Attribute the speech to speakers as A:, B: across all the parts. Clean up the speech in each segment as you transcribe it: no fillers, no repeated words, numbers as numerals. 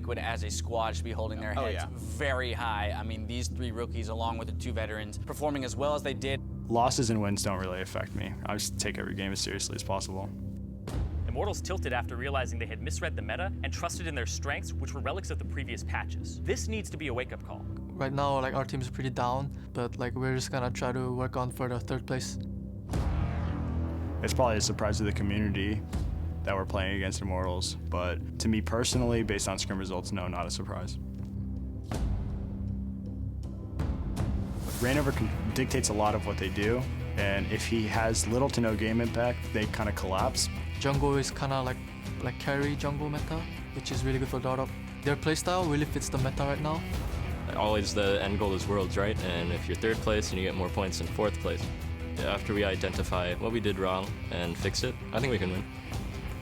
A: Liquid as a squad should be holding their heads very high. I mean, these 3 rookies, along with the 2 veterans, performing as well as they did.
B: Losses and wins don't really affect me. I just take every game as seriously as possible.
C: Immortals tilted after realizing they had misread the meta and trusted in their strengths, which were relics of the previous patches. This needs to be a wake-up call.
D: Right now, like, our team's pretty down, but like we're just gonna try to work on for the 3rd place.
B: It's probably a surprise to the community that we're playing against Immortals, but to me personally, based on scrim results, no, not a surprise. Reignover dictates a lot of what they do, and if he has little to no game impact, they kind of collapse.
D: Jungle is kind of like carry jungle meta, which is really good for Dart Up. Their playstyle really fits the meta right now.
E: Always the end goal is Worlds, right? And if you're 3rd place and you get more points than 4th place, after we identify what we did wrong and fix it, I think we can win.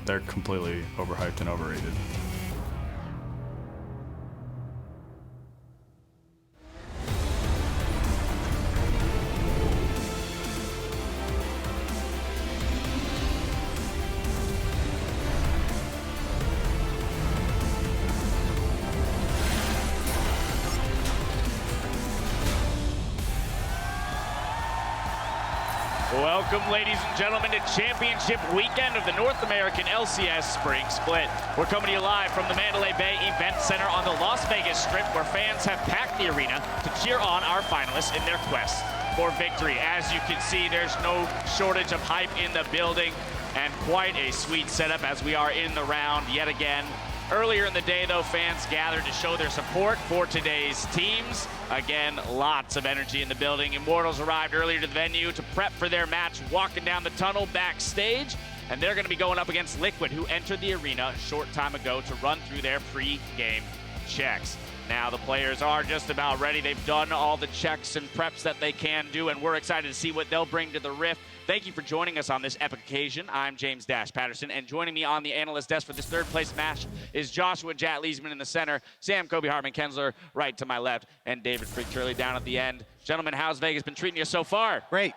B: They're completely overhyped and overrated.
F: Welcome, ladies and gentlemen, to Championship Weekend of the North American LCS Spring Split. We're coming to you live from the Mandalay Bay Event Center on the Las Vegas Strip, where fans have packed the arena to cheer on our finalists in their quest for victory. As you can see, there's no shortage of hype in the building, and quite a sweet setup as we are in the round yet again. Earlier in the day, though, fans gathered to show their support for today's teams. Again, lots of energy in the building. Immortals arrived earlier to the venue to prep for their match, walking down the tunnel backstage. And they're going to be going up against Liquid, who entered the arena a short time ago to run through their pre-game checks. Now the players are just about ready. They've done all the checks and preps that they can do, and we're excited to see what they'll bring to the Rift. Thank you for joining us on this epic occasion. I'm James Dash Patterson, and joining me on the analyst desk for this 3rd place match is Joshua Jat Leesman in the center, Sam Kobe Hartman Kensler right to my left, and David Freak Turley down at the end. Gentlemen, how's Vegas been treating you so far?
G: Great.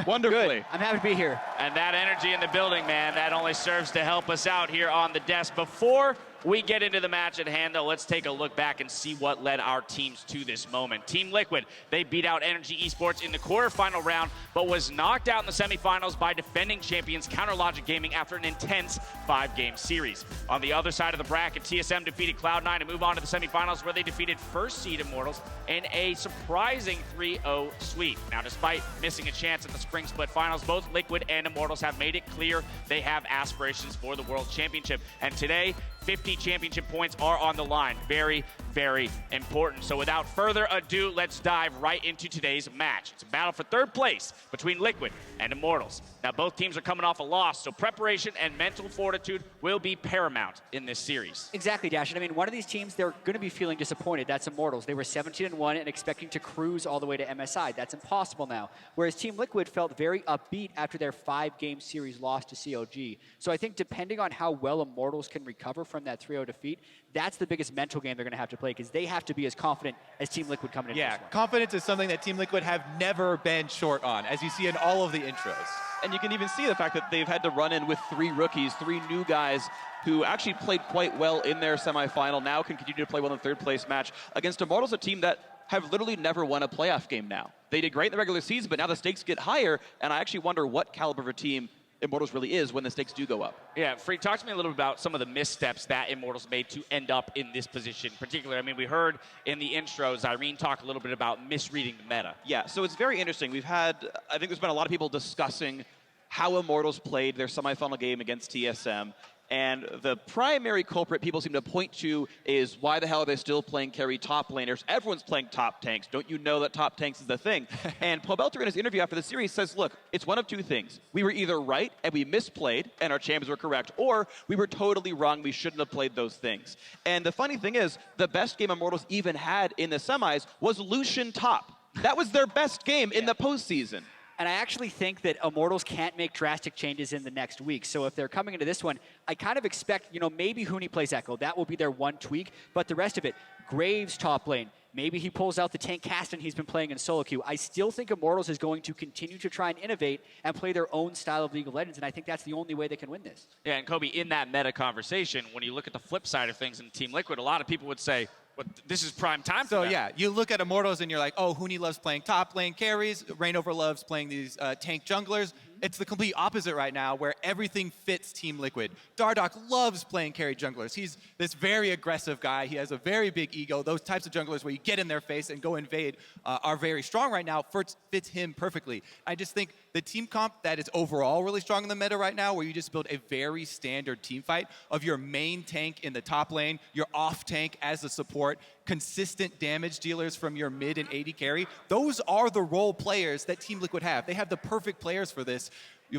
G: Wonderfully.
H: Good. I'm happy to be here.
F: And that energy in the building, man, that only serves to help us out here on the desk. Before we get into the match at hand, though, let's take a look back and see what led our teams to this moment. Team Liquid, they beat out Energy Esports in the quarterfinal round, but was knocked out in the semifinals by defending champions CounterLogic Gaming after an intense 5-game series. On the other side of the bracket, TSM defeated Cloud9 to move on to the semifinals, where they defeated first seed Immortals in a surprising 3-0 sweep. Now, despite missing a chance at the Spring Split Finals, both Liquid and Immortals have made it clear they have aspirations for the World Championship. And today, 50 championship points are on the line. Very, very important. So without further ado, let's dive right into today's match. It's a battle for 3rd place between Liquid and Immortals. Now, both teams are coming off a loss, so preparation and mental fortitude will be paramount in this series.
H: Exactly, Dash. And I mean, one of these teams, they're going to be feeling disappointed. That's Immortals. They were 17-1 and expecting to cruise all the way to MSI. That's impossible now. Whereas Team Liquid felt very upbeat after their 5-game series loss to COG. So I think depending on how well Immortals can recover from that 3-0 defeat, that's the biggest mental game they're going to have to play, because they have to be as confident as Team Liquid coming into this one.
G: Confidence is something that Team Liquid have never been short on, as you see in all of the intros.
I: And you can even see the fact that they've had to run in with 3 rookies, 3 new guys who actually played quite well in their semifinal, now can continue to play well in the 3rd place match against Immortals, a team that have literally never won a playoff game now. They did great in the regular season, but now the stakes get higher, and I actually wonder what caliber of a team Immortals really is when the stakes do go up.
F: Yeah, Freak, talk to me a little bit about some of the missteps that Immortals made to end up in this position. Particularly, I mean, we heard in the intros, Irene talk a little bit about misreading the meta.
I: Yeah, so it's very interesting. We've had, I think there's been a lot of people discussing how Immortals played their semifinal game against TSM. And the primary culprit people seem to point to is, why the hell are they still playing carry top laners? Everyone's playing top tanks. Don't you know that top tanks is the thing? And Pobelter in his interview after the series says, look, it's one of 2 things. We were either right and we misplayed and our champions were correct, or we were totally wrong, we shouldn't have played those things. And the funny thing is, the best game Immortals even had in the semis was Lucian top. That was their best game in the postseason.
H: And I actually think that Immortals can't make drastic changes in the next week. So if they're coming into this one, I kind of expect, maybe Huni plays Echo. That will be their one tweak. But the rest of it, Graves top lane, Maybe he pulls out the tank Caston he's been playing in solo queue. I still think Immortals is going to continue to try and innovate and play their own style of League of Legends, and I think that's the only way they can win this.
F: Yeah, and Kobe, in that meta conversation, when you look at the flip side of things in Team Liquid, a lot of people would say, but this is prime time for
G: So
F: them.
G: yeah, you look at Immortals and you're like, oh, Huni loves playing top lane carries. Reignover loves playing these tank junglers. It's the complete opposite right now, where everything fits Team Liquid. Dardoch loves playing carry junglers. He's this very aggressive guy. He has a very big ego. Those types of junglers where you get in their face and go invade are very strong right now. Fits him perfectly. I just think the team comp that is overall really strong in the meta right now, where you just build a very standard team fight of your main tank in the top lane, your off tank as a support, consistent damage dealers from your mid and AD carry. Those are the role players that Team Liquid have. They have the perfect players for this.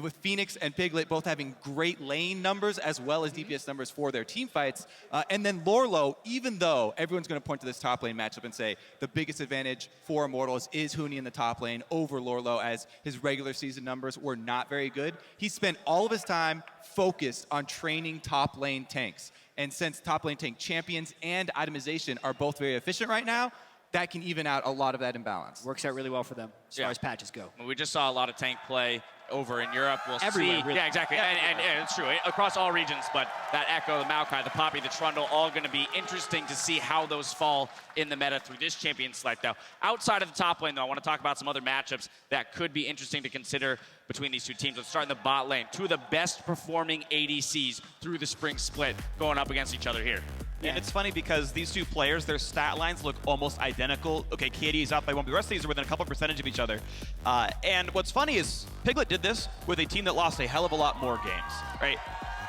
G: With Phoenix and Piglet both having great lane numbers as well as DPS numbers for their team fights. And then Lorlo, even though everyone's going to point to this top lane matchup and say the biggest advantage for Immortals is Huni in the top lane over Lorlo, as his regular season numbers were not very good, he spent all of his time focused on training top lane tanks. And since top lane tank champions and itemization are both very efficient right now, that can even out a lot of that imbalance.
H: Works out really well for them as far as patches go.
F: We just saw a lot of tank play over in Europe. We'll
H: Everywhere,
F: see.
H: really.
F: Yeah, exactly. And it's true. Across all regions, but that Echo, the Maokai, the Poppy, the Trundle, all going to be interesting to see how those fall in the meta through this champion select. Now, outside of the top lane, though, I want to talk about some other matchups that could be interesting to consider between these two teams. Let's start in the bot lane. Two of the best performing ADCs through the spring split going up against each other here.
I: And it's funny because these two players, their stat lines look almost identical. Okay, KD is up by 1, but the rest of these are within a couple percentage of each other. And what's funny is Piglet did this with a team that lost a hell of a lot more games, right?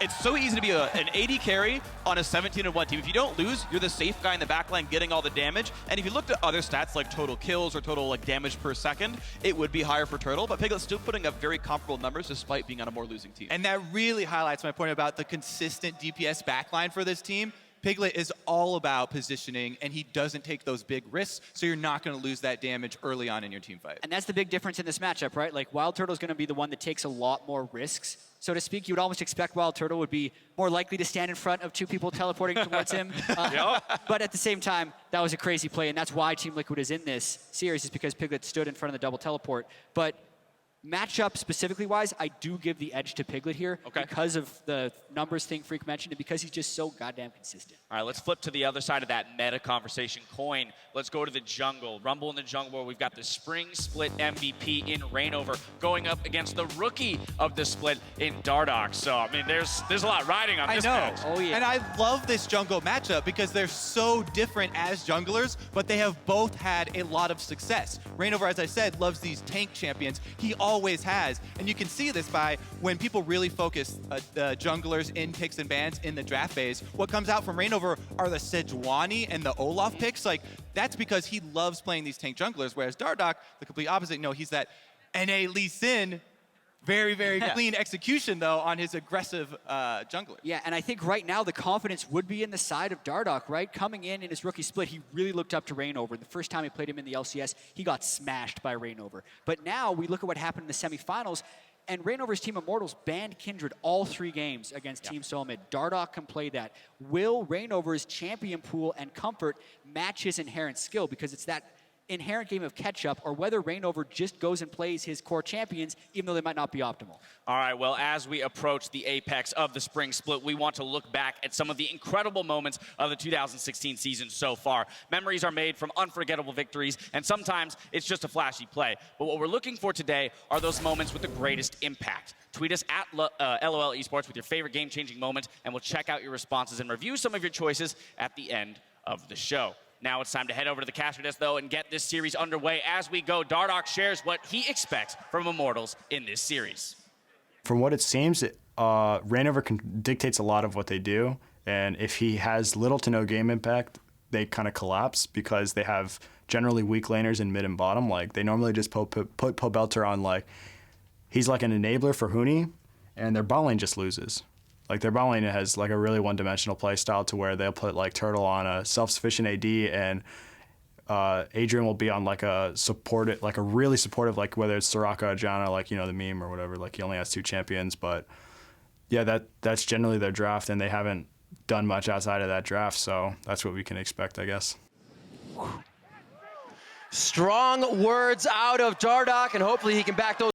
I: It's so easy to be an AD carry on a 17-1 team. If you don't lose, you're the safe guy in the backline getting all the damage. And if you looked at other stats like total kills or total like damage per second, it would be higher for Turtle. But Piglet's still putting up very comparable numbers despite being on a more losing team.
G: And that really highlights my point about the consistent DPS backline for this team. Piglet is all about positioning, and he doesn't take those big risks, so you're not going to lose that damage early on in your team fight.
H: And that's the big difference in this matchup, right? Like, Wild Turtle's going to be the one that takes a lot more risks, so to speak. You would almost expect Wild Turtle would be more likely to stand in front of two people teleporting towards him. But at the same time, that was a crazy play, and that's why Team Liquid is in this series, is because Piglet stood in front of the double teleport. But matchup specifically wise, I do give the edge to Piglet here because of the numbers thing Freak mentioned and because he's just so goddamn consistent.
F: All right, let's flip to the other side of that meta conversation coin. Let's go to the jungle. Rumble in the jungle, where we've got the spring split MVP in Reignover going up against the rookie of the split in Dardoch. So, I mean, there's a lot riding on this match.
H: Oh, yeah.
G: And I love this jungle matchup because they're so different as junglers, but they have both had a lot of success. Reignover, as I said, loves these tank champions. He always has. And you can see this by when people really focus the junglers in picks and bans in the draft phase. What comes out from Reignover are the Sejuani and the Olaf picks. Like, that's because he loves playing these tank junglers, whereas Dardoch, the complete opposite. No, he's that NA Lee Sin. Very, very clean execution, though, on his aggressive jungler.
H: Yeah, and I think right now the confidence would be in the side of Dardoch, right? Coming in his rookie split, he really looked up to Reignover. The first time he played him in the LCS, he got smashed by Reignover. But now we look at what happened in the semifinals, and Reignover's team Immortals banned Kindred all 3 games against Team Solomid. Dardoch can play that. Will Reignover's champion pool and comfort match his inherent skill? Because it's that inherent game of catch-up, or whether Reignover just goes and plays his core champions, even though they might not be optimal.
F: All right, well, as we approach the apex of the spring split, we want to look back at some of the incredible moments of the 2016 season so far. Memories are made from unforgettable victories, and sometimes it's just a flashy play. But what we're looking for today are those moments with the greatest impact. Tweet us at LOL Esports with your favorite game-changing moment, and we'll check out your responses and review some of your choices at the end of the show. Now it's time to head over to the caster desk, though, and get this series underway. As we go, Dardoch shares what he expects from Immortals in this series.
B: From what it seems, Reignover dictates a lot of what they do, and if he has little to no game impact, they kind of collapse because they have generally weak laners in mid and bottom. Like, they normally just put Pobelter on, like, he's like an enabler for Huni, and their bot lane just loses. Like, their bot lane has like a really one-dimensional play style to where they'll put like Turtle on a self-sufficient AD, and Adrian will be on like a supported, like a really supportive, like whether it's Soraka or Janna, like, you know, the meme or whatever. Like, he only has 2 champions, but yeah, that's generally their draft, and they haven't done much outside of that draft, so that's what we can expect, I guess.
J: Strong words out of Dardoch, and hopefully he can back those